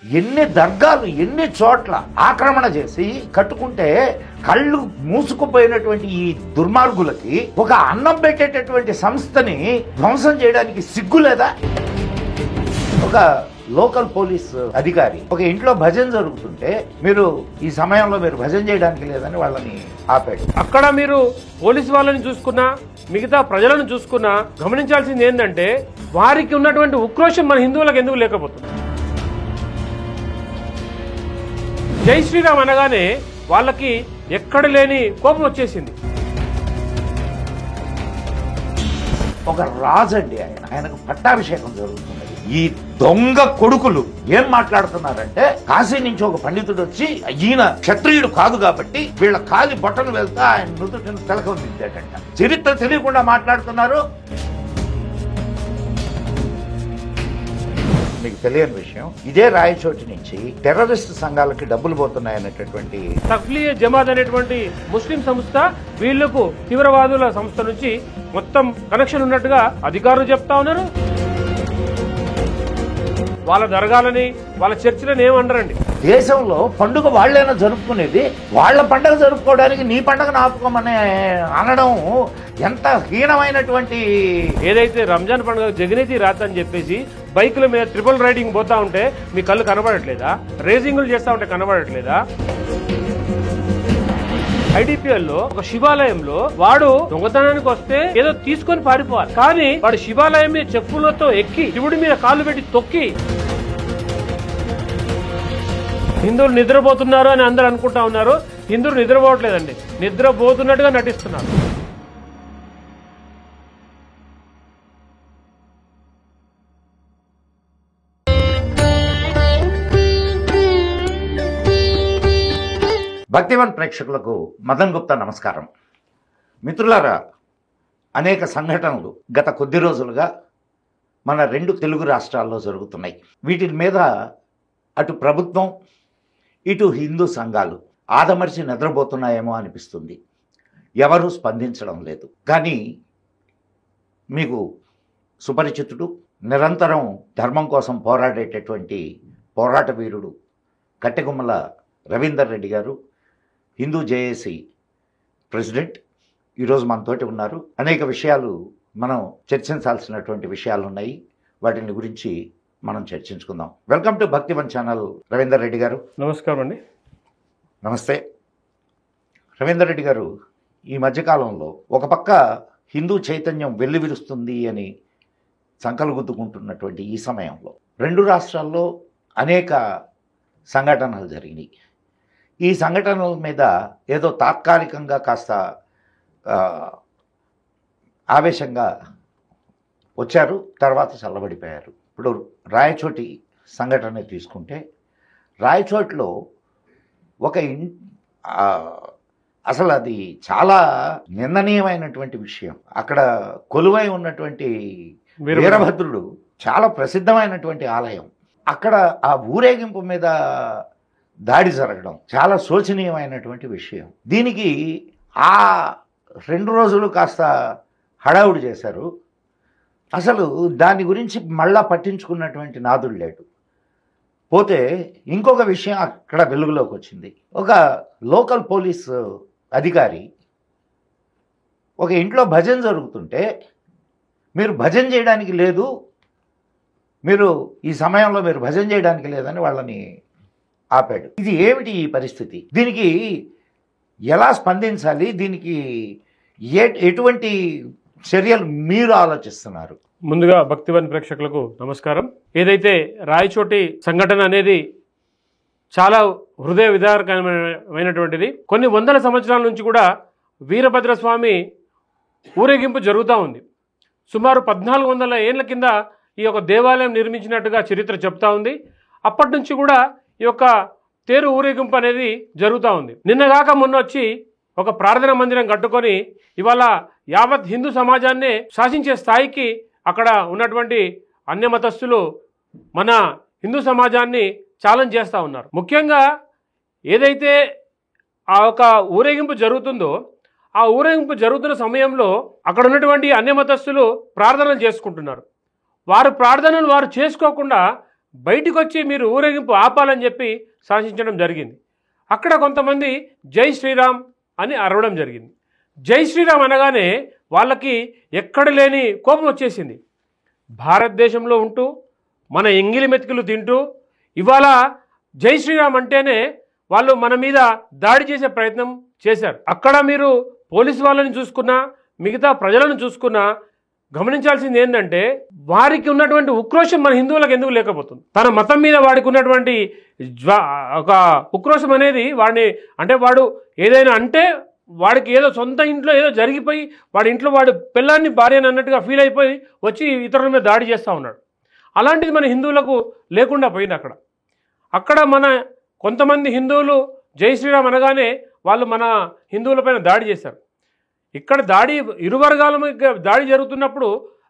ఎన్ని దర్గాలు ఎన్ని చోట్ల ఆక్రమణ చేసి కట్టుకుంటే కళ్ళు మూసుకుపోయినటువంటి ఈ దుర్మార్గులకి ఒక అన్నం పెట్టేటటువంటి సంస్థని ధ్వంసం చేయడానికి సిగ్గు లేదా? ఒక లోకల్ పోలీస్ అధికారి ఒక ఇంట్లో భజన జరుగుతుంటే మీరు ఈ సమయంలో మీరు భజన చేయడానికి లేదని వాళ్ళని ఆపాడు. అక్కడ మీరు పోలీసు వాళ్ళని చూసుకున్నా మిగతా ప్రజలను చూసుకున్నా గమనించాల్సింది ఏంటంటే వారికి ఉన్నటువంటి ఉక్రోషం మన హిందువులకు ఎందుకు లేకపోతుంది? జై శ్రీరామ్ అనగానే వాళ్ళకి ఎక్కడ లేని కోపం వచ్చేసింది. ఒక రాజు అండి ఆయనకు పట్టాభిషేకం జరుగుతున్నది. ఈ దొంగ కొడుకులు ఏం మాట్లాడుతున్నారంటే కాశీ నుంచి ఒక పండితుడు వచ్చి ఈయన క్షత్రియుడు కాదు కాబట్టి వీళ్ళ కాలి బొట్టలు వెళ్తా ఆయన నుదుటిని తిలకం దిద్దాడంట. చరిత్ర తెలియకుండా మాట్లాడుతున్నారు. మీకు తెలియని విషయం, ఇదే రాయచోటి నుంచి టెర్రరిస్ట్ సంఘాలకి డబ్బులు పోతున్నాయనేటటువంటి తఫ్లీగే జమాత్ అనేటువంటి ముస్లిం సంస్థ వీళ్లకు తీవ్రవాదుల సంస్థ నుంచి మొత్తం కనెక్షన్ ఉన్నట్టుగా అధికారులు చెప్తా ఉన్నారు. వాళ్ళ దర్గాలని వాళ్ళ చర్చిలను ఏమనరండి. దేశంలో పండుగ వాళ్ళైనా జరుపుకునేది, వాళ్ళ పండుగ జరుపుకోవడానికి నీ పండుగను ఆపుకోమని అనడం ఎంత హీనమైనటువంటి. ఏదైతే రంజాన్ పండుగ జగనీతి రాత అని చెప్పేసి బైకుల మీద ట్రిపుల్ రైడింగ్ పోతా ఉంటే మీ కళ్ళు కనబడట్లేదా? రేసింగులు చేస్తా ఉంటే కనబడట్లేదా? ఐడిపిఎల్లో ఒక శివాలయంలో వాడు దొంగతనానికి వస్తే ఏదో తీసుకొని పారిపోవాలి, కానీ వాడు శివాలయం మీద చెప్పులతో ఎక్కి శివుడి మీద కాళ్ళు పెట్టి తొక్కి హిందువులు నిద్రపోతున్నారు అని అందరూ అనుకుంటా ఉన్నారు. హిందువులు నిద్రపోవట్లేదండి, నిద్రపోతున్నట్టుగా నటిస్తున్నారు. భక్తివన్ ప్రేక్షకులకు మదన్ గుప్తా నమస్కారం. మిత్రులారా, అనేక సంఘటనలు గత కొద్ది రోజులుగా మన రెండు తెలుగు రాష్ట్రాల్లో జరుగుతున్నాయి. వీటి మీద అటు ప్రభుత్వం ఇటు హిందూ సంఘాలు ఆదమర్చి నిద్రపోతున్నాయేమో అనిపిస్తుంది. ఎవరూ స్పందించడం లేదు. కానీ మీకు సుపరిచితుడు, నిరంతరం ధర్మం కోసం పోరాడేటటువంటి పోరాట వీరుడు కట్టెగుమ్మల రవీందర్ రెడ్డి గారు, హిందూ జేఏసీ ప్రెసిడెంట్, ఈరోజు మనతోటి ఉన్నారు. అనేక విషయాలు మనం చర్చించాల్సినటువంటి విషయాలు ఉన్నాయి. వాటిని గురించి మనం చర్చించుకుందాం. Welcome to Bhaktivan channel Ravinder Reddy గారు. నమస్కారం అండి. నమస్తే రవీందర్ రెడ్డి గారు. ఈ మధ్యకాలంలో ఒక పక్క హిందూ చైతన్యం వెల్లివిరుస్తుంది అని సంకల్గుద్దుకుంటున్నటువంటి ఈ సమయంలో రెండు రాష్ట్రాల్లో అనేక సంఘటనలు జరిగినాయి. ఈ సంఘటనల మీద ఏదో తాత్కాలికంగా కాస్త ఆవేశంగా వచ్చారు, తర్వాత చల్లబడిపోయారు. ఇప్పుడు రాయచోటి సంఘటన తీసుకుంటే రాయచోటిలో ఒక అసలు అది చాలా నిందనీయమైనటువంటి విషయం. అక్కడ కొలువై ఉన్నటువంటి వీరభద్రుడు చాలా ప్రసిద్ధమైనటువంటి ఆలయం. అక్కడ ఆ ఊరేగింపు మీద దాడి జరగడం చాలా శోచనీయమైనటువంటి విషయం. దీనికి ఆ 2 రోజులు కాస్త హడావుడి చేశారు. అసలు దాని గురించి మళ్ళా పట్టించుకున్నటువంటి నాదుడు లేడు. పోతే ఇంకొక విషయం అక్కడ వెలుగులోకి వచ్చింది. ఒక లోకల్ పోలీస్ అధికారి ఒక ఇంట్లో భజన జరుగుతుంటే మీరు భజన చేయడానికి లేదు, మీరు ఈ సమయంలో మీరు భజన చేయడానికి లేదని వాళ్ళని ఆపాడు. ఇది ఏమిటి ఈ పరిస్థితి? దీనికి ఎలా స్పందించాలి? దీనికి ఎటువంటి చర్యలు మీరు ఆలోచిస్తున్నారు? ముందుగా భక్తివన్ ప్రేక్షకులకు నమస్కారం. ఏదైతే రాయచోటి సంఘటన అనేది చాలా హృదయ విదారకమైనటువంటిది. కొన్ని వందల సంవత్సరాల నుంచి కూడా వీరభద్రస్వామి ఊరేగింపు జరుగుతూ ఉంది. సుమారు 1400 ఏళ్ల కింద ఈ యొక్క దేవాలయం నిర్మించినట్టుగా చరిత్ర చెప్తా ఉంది. అప్పటి నుంచి కూడా ఈ యొక్క తేరు ఊరేగింపు అనేది జరుగుతూ ఉంది. నిన్నగాక మొన్న వచ్చి ఒక ప్రార్థన మందిరం కట్టుకొని ఇవాళ యావత్ హిందూ సమాజాన్నే శాసించే స్థాయికి అక్కడ ఉన్నటువంటి అన్యమతస్థులు మన హిందూ సమాజాన్ని ఛాలెంజ్ చేస్తూ ఉన్నారు. ముఖ్యంగా ఏదైతే ఆ ఒక ఊరేగింపు జరుగుతుందో ఆ ఊరేగింపు జరుగుతున్న సమయంలో అక్కడ ఉన్నటువంటి అన్యమతస్థులు ప్రార్థనలు చేసుకుంటున్నారు. వారు ప్రార్థనలు వారు చేసుకోకుండా బయటికి వచ్చి మీరు ఊరేగింపు ఆపాలని చెప్పి శాసించడం జరిగింది. అక్కడ కొంతమంది జై శ్రీరామ్ అని అరవడం జరిగింది. జై శ్రీరామ్ అనగానే వాళ్ళకి ఎక్కడ లేని కోపం వచ్చేసింది. భారతదేశంలో ఉంటూ మన ఎంగిలి మెతుకులు తింటూ ఇవాళ జై శ్రీరామ్ అంటేనే వాళ్ళు మన మీద దాడి చేసే ప్రయత్నం చేశారు. అక్కడ మీరు పోలీసు వాళ్ళని చూసుకున్నా మిగతా ప్రజలను చూసుకున్నా గమనించాల్సింది ఏంటంటే వారికి ఉన్నటువంటి ఉక్రోషం మన హిందువులకు ఎందుకు లేకపోతుంది? తన మతం మీద వాడికి ఉన్నటువంటి ఒక ఉక్రోషం అనేది వాడిని అంటే వాడు ఏదైనా అంటే వాడికి ఏదో సొంత ఇంట్లో ఏదో జరిగిపోయి వాడి ఇంట్లో వాడు పిల్లాన్ని భార్యని అన్నట్టుగా ఫీల్ అయిపోయి వచ్చి ఇతరుల మీద దాడి చేస్తూ ఉన్నాడు. అలాంటిది మన హిందువులకు లేకుండా పోయింది. అక్కడ మన కొంతమంది హిందువులు జై శ్రీరామ్ అనగానే వాళ్ళు మన హిందువులపైన దాడి చేశారు. ఇక్కడ దాడి ఇరు వర్గాల మీద దాడి జరుగుతున్నప్పుడు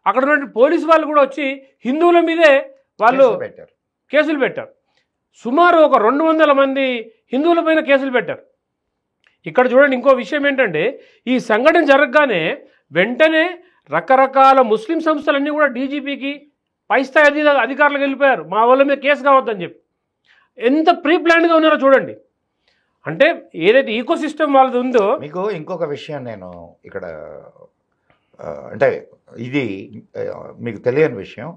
అక్కడ ఉన్న పోలీసు వాళ్ళు కూడా వచ్చి హిందువుల మీదే వాళ్ళు కేసులు పెట్టారు. సుమారు ఒక 200 మంది హిందువులపైన కేసులు పెట్టారు. ఇక్కడ చూడండి, ఇంకో విషయం ఏంటంటే ఈ సంఘటన జరగగానే వెంటనే రకరకాల ముస్లిం సంస్థలన్నీ కూడా డీజీపీకి పై స్థాయి అధికారులకు వెళ్ళిపోయారు. మా వాళ్ళ మీద కేసు కావద్దని చెప్పి ఎంత ప్రీ ప్లాన్డ్గా ఉన్నారో చూడండి. అంటే ఏదైతే ఈకో సిస్టమ్ వాళ్ళది ఉందో. మీకు ఇంకొక విషయం నేను ఇక్కడ అంటే ఇది మీకు తెలియని విషయం,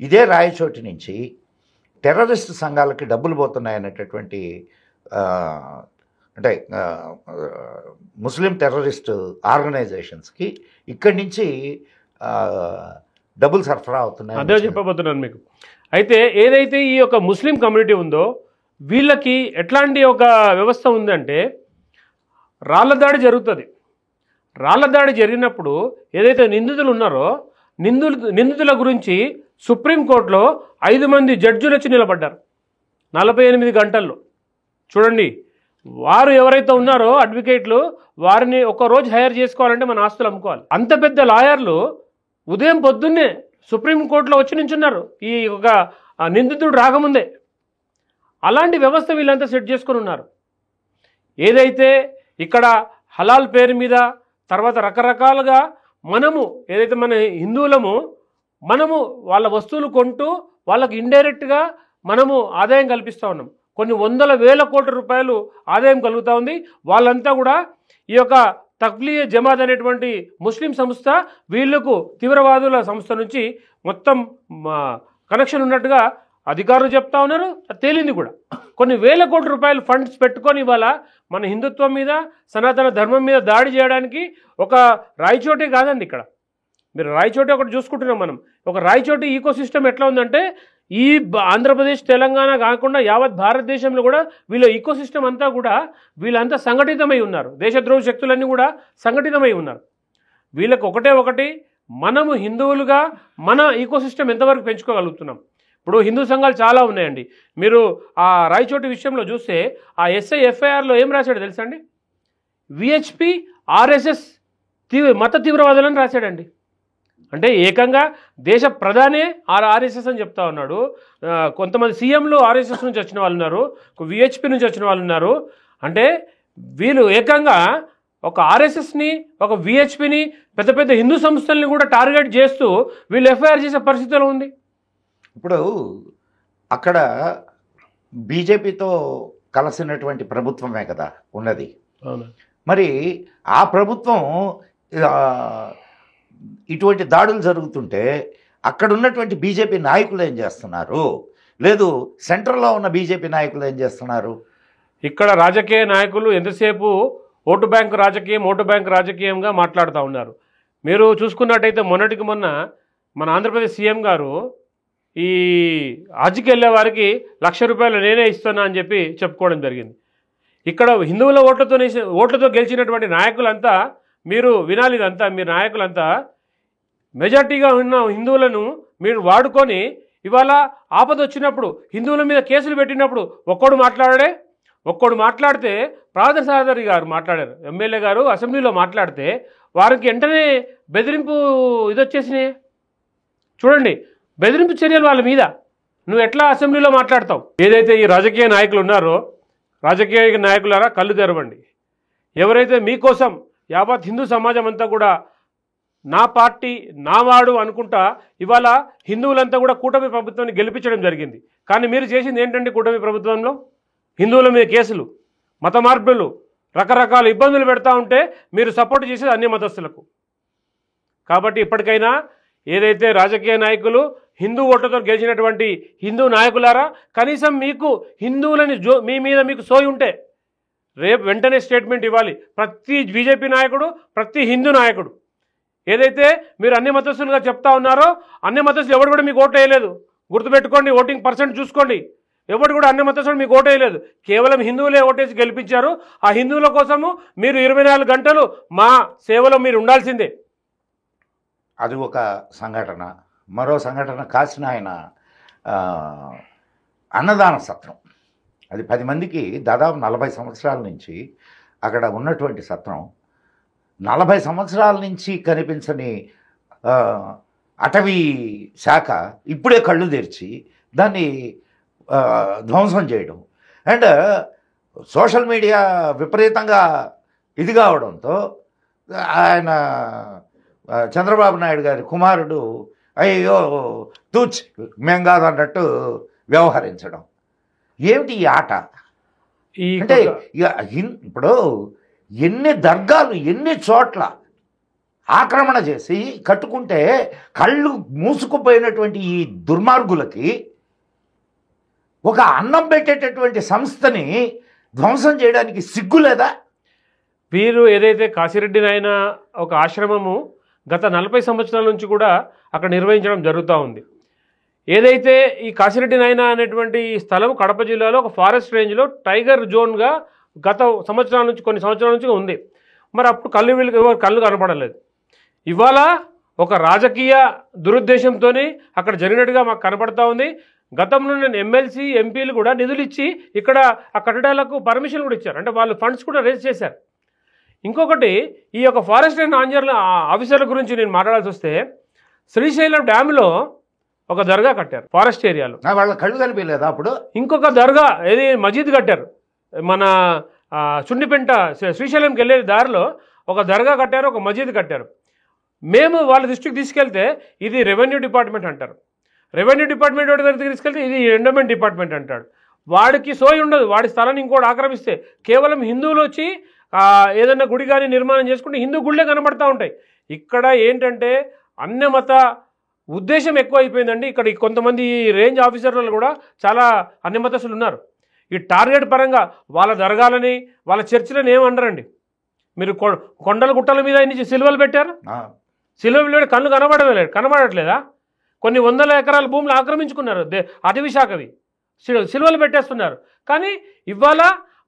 ఇదే రాయచోటి నుంచి టెర్రరిస్ట్ సంఘాలకి డబ్బులు పోతున్నాయనేటటువంటి అంటే ముస్లిం టెర్రరిస్ట్ ఆర్గనైజేషన్స్కి ఇక్కడి నుంచి డబ్బులు సరఫరా అవుతున్నాయి. అదే చెప్పబోతున్నాను మీకు. అయితే ఏదైతే ఈ యొక్క ముస్లిం కమ్యూనిటీ ఉందో వీళ్ళకి ఎట్లాంటి ఒక వ్యవస్థ ఉందంటే రాళ్ల దాడి జరుగుతుంది. రాళ్ల దాడి జరిగినప్పుడు ఏదైతే నిందితులు ఉన్నారో నిందితుల గురించి సుప్రీంకోర్టులో 5 మంది జడ్జిలు వచ్చి నిలబడ్డారు 48 గంటల్లో. చూడండి, వారు ఎవరైతే ఉన్నారో అడ్వకేట్లు వారిని ఒక్కరోజు హైర్ చేసుకోవాలంటే మన ఆస్తులు అమ్ముకోవాలి. అంత పెద్ద లాయర్లు ఉదయం పొద్దున్నే సుప్రీంకోర్టులో వచ్చి నించున్నారు ఈ ఒక నిందితుడు రాకముందే. అలాంటి వ్యవస్థ వీళ్ళంతా సెట్ చేసుకొని ఉన్నారు. ఏదైతే ఇక్కడ హలాల్ పేరు మీద తర్వాత రకరకాలుగా మనము ఏదైతే మన హిందువులము మనము వాళ్ళ వస్తువులు కొంటూ వాళ్ళకి ఇండైరెక్ట్గా మనము ఆదాయం కల్పిస్తూ ఉన్నాం. కొన్ని 100,000 కోట్ల రూపాయలు ఆదాయం కలుగుతూ ఉంది. వాళ్ళంతా కూడా ఈ యొక్క తబ్లీగ్ జమాత్ అనేటువంటి ముస్లిం సంస్థ వీళ్లకు తీవ్రవాదుల సంస్థ నుంచి మొత్తం కనెక్షన్ ఉన్నట్టుగా అధికారులు చెప్తా ఉన్నారు. తేలింది కూడా. కొన్ని 1,000 కోట్ల రూపాయలు ఫండ్స్ పెట్టుకొని ఇవాళ మన హిందుత్వం మీద సనాతన ధర్మం మీద దాడి చేయడానికి ఒక రాయచోటి కాదండి. ఇక్కడ మీరు రాయచోటి ఒకటి చూసుకుంటున్నాం మనం. ఒక రాయచోటి ఈకో సిస్టమ్ ఎట్లా ఉందంటే ఈ ఆంధ్రప్రదేశ్ తెలంగాణ కాకుండా యావత్ భారతదేశంలో కూడా వీళ్ళ ఈకో సిస్టమ్ అంతా కూడా వీళ్ళంతా సంఘటితమై ఉన్నారు. దేశద్రోహ శక్తులన్నీ కూడా సంఘటితమై ఉన్నారు. వీళ్ళకి ఒకటి మనము హిందువులుగా మన ఈకో సిస్టమ్ ఎంతవరకు పెంచుకోగలుగుతున్నాం. ఇప్పుడు హిందూ సంఘాలు చాలా ఉన్నాయండి. మీరు ఆ రాయచోటి విషయంలో చూస్తే ఆ ఎఫ్ఐఆర్లో ఏం రాశాడు తెలుసా అండి? విహెచ్పి ఆర్ఎస్ఎస్ మత తీవ్రవాదులని రాశాడండి. అంటే ఏకంగా దేశ ప్రధానే ఆర్ఎస్ఎస్ అని చెప్తా ఉన్నాడు. కొంతమంది సీఎంలు ఆర్ఎస్ఎస్ నుంచి వచ్చిన వాళ్ళు ఉన్నారు, విహెచ్పి నుంచి వచ్చిన వాళ్ళు ఉన్నారు. అంటే వీళ్ళు ఏకంగా ఒక ఆర్ఎస్ఎస్ని ఒక విహెచ్పిని పెద్ద పెద్ద హిందూ సంస్థల్ని కూడా టార్గెట్ చేస్తూ వీళ్ళు ఎఫ్ఐఆర్ చేసే పరిస్థితిలో ఉంది. ఇప్పుడు అక్కడ బీజేపీతో కలిసినటువంటి ప్రభుత్వమే కదా ఉన్నది. మరి ఆ ప్రభుత్వం ఇటువంటి దాడులు జరుగుతుంటే అక్కడ ఉన్నటువంటి బీజేపీ నాయకులు ఏం చేస్తున్నారు? లేదు సెంట్రల్లో ఉన్న బీజేపీ నాయకులు ఏం చేస్తున్నారు? ఇక్కడ రాజకీయ నాయకులు ఎంతసేపు ఓటు బ్యాంకు రాజకీయంగా మాట్లాడుతూ ఉన్నారు. మీరు చూసుకున్నట్టయితే మొన్నటికి మొన్న మన ఆంధ్రప్రదేశ్ సీఎం గారు ఈ హజ్కి వెళ్ళే వారికి ₹1,00,000 నేనే ఇస్తున్నా అని చెప్పి చెప్పుకోవడం జరిగింది. ఇక్కడ హిందువుల ఓట్లతో గెలిచినటువంటి నాయకులంతా మీరు వినాలి. ఇదంతా మీరు నాయకులంతా మెజార్టీగా ఉన్న హిందువులను మీరు వాడుకొని ఇవాళ ఆపద వచ్చినప్పుడు హిందువుల మీద కేసులు పెట్టినప్పుడు ఒక్కడు మాట్లాడితే పార్థసారథి గారు మాట్లాడారు, ఎమ్మెల్యే గారు అసెంబ్లీలో మాట్లాడితే వారికి వెంటనే బెదిరింపు ఇదొచ్చేసినాయి. చూడండి, బెదిరింపు చర్యలు వాళ్ళ మీద. నువ్వు ఎట్లా అసెంబ్లీలో మాట్లాడతావు? ఏదైతే ఈ రాజకీయ నాయకులు ఉన్నారో రాజకీయ నాయకులారా కళ్ళు తెరవండి. ఎవరైతే మీకోసం యావత్ హిందూ సమాజం అంతా కూడా నా పార్టీ నా వాడు అనుకుంటా ఇవాళ హిందువులంతా కూడా కూటమి ప్రభుత్వాన్ని గెలిపించడం జరిగింది. కానీ మీరు చేసింది ఏంటంటే కూటమి ప్రభుత్వంలో హిందువుల మీద కేసులు, మత మార్పులు, రకరకాల ఇబ్బందులు పెడతా ఉంటే మీరు సపోర్ట్ చేసేది అన్ని మతస్థులకు. కాబట్టి ఇప్పటికైనా ఏదైతే రాజకీయ నాయకులు హిందూ ఓట్లతో గెలిచినటువంటి హిందూ నాయకులారా, కనీసం మీకు హిందువులని మీ మీద మీకు సోయి ఉంటే రేపు వెంటనే స్టేట్మెంట్ ఇవ్వాలి. ప్రతి బీజేపీ నాయకుడు, ప్రతి హిందూ నాయకుడు ఏదైతే మీరు అన్ని మతస్థులుగా చెప్తా ఉన్నారో, అన్ని మతస్థులు ఎవరు కూడా మీకు ఓటు వేయలేదు. గుర్తుపెట్టుకోండి, ఓటింగ్ పర్సెంట్ చూసుకోండి. ఎవరు కూడా అన్ని మతస్థులు మీకు ఓటు వేయలేదు. కేవలం హిందువులే ఓటేసి గెలిపించారు. ఆ హిందువుల కోసము మీరు 24 గంటలు మా సేవలో మీరు ఉండాల్సిందే. అది ఒక సంఘటన. మరో సంఘటన కాసిన ఆయన అన్నదాన సత్రం. అది 10 మందికి దాదాపు 40 సంవత్సరాల నుంచి అక్కడ ఉన్నటువంటి సత్రం. 40 సంవత్సరాల నుంచి కనిపించని అటవీ శాఖ ఇప్పుడే కళ్ళు తెరిచి దాన్ని ధ్వంసం చేయడం. అండ్ సోషల్ మీడియా విపరీతంగా ఇది కావడంతో ఆయన చంద్రబాబు నాయుడు గారి కుమారుడు అయ్యో తూచ్ మేం కాదన్నట్టు వ్యవహరించడం. ఏమిటి ఈ ఆట? అంటే ఇప్పుడు ఎన్ని దర్గాలు ఎన్ని చోట్ల ఆక్రమణ చేసి కట్టుకుంటే కళ్ళు మూసుకుపోయినటువంటి ఈ దుర్మార్గులకి ఒక అన్నం పెట్టేటటువంటి సంస్థని ధ్వంసం చేయడానికి సిగ్గు లేదా? వీరు ఏదైతే కాశీరెడ్డి నాయన ఒక ఆశ్రమము గత 40 సంవత్సరాల నుంచి కూడా అక్కడ నిర్వహించడం జరుగుతూ ఉంది. ఏదైతే ఈ కాశీరెడ్డి నాయన అనేటువంటి స్థలం కడప జిల్లాలో ఒక ఫారెస్ట్ రేంజ్లో టైగర్ జోన్గా గత సంవత్సరాల నుంచి కొన్ని సంవత్సరాల నుంచి ఉంది. మరి అప్పుడు కళ్ళు కనపడలేదు. ఇవాళ ఒక రాజకీయ దురుద్దేశంతో అక్కడ జరిగినట్టుగా మాకు కనపడతా ఉంది. గతంలో నేను ఎమ్మెల్సీ ఎంపీలు కూడా నిధులు ఇచ్చి ఇక్కడ ఆ కట్టడాలకు పర్మిషన్ కూడా ఇచ్చారు. అంటే వాళ్ళు ఫండ్స్ కూడా రేజ్ చేశారు. ఇంకొకటి, ఈ యొక్క ఫారెస్ట్ అండ్ ఆఫీసర్ల గురించి నేను మాట్లాడాల్సి వస్తే, శ్రీశైలం డ్యామ్లో ఒక దర్గా కట్టారు ఫారెస్ట్ ఏరియాలో. వాళ్ళ కళ్ళు కనిపించలేదా అప్పుడు? ఇంకొక దర్గా ఏది మసీద్ కట్టారు. మన చుండిపెంట శ్రీశైలంకి వెళ్ళే దారిలో ఒక దర్గా కట్టారు, ఒక మసీద్ కట్టారు. మేము వాళ్ళ దృష్టికి తీసుకెళ్తే ఇది రెవెన్యూ డిపార్ట్మెంట్ అంటారు. రెవెన్యూ డిపార్ట్మెంట్ వాడి దగ్గరికి తీసుకెళ్తే ఇది ఎండోమెంట్ డిపార్ట్మెంట్ అంటాడు. వాడికి సోయి ఉండదు. వాడి స్థలాన్ని ఇంకోటి ఆక్రమిస్తే కేవలం హిందువులు వచ్చి ఏదైనా గుడి కానీ నిర్మాణం చేసుకుంటే హిందూ గుళ్ళే కనబడతా ఉంటాయి. ఇక్కడ ఏంటంటే అన్యమత ఉద్దేశం ఎక్కువ అయిపోయిందండి. ఇక్కడ కొంతమంది రేంజ్ ఆఫీసర్లు కూడా చాలా అన్యమతస్తులు ఉన్నారు. ఈ టార్గెట్ పరంగా వాళ్ళ దర్గాలని వాళ్ళ చర్చిలను ఏమనరండి. మీరు కొండల గుట్టల మీద నుంచి సిలువలు పెట్టారు. సిలువలు పెట్టి కళ్ళు కనబడట్లేదా? కొన్ని 100 ఎకరాల భూములు ఆక్రమించుకున్నారు అటవీ శాఖవి. సిలువలు పెట్టేస్తున్నారు. కానీ ఇవాళ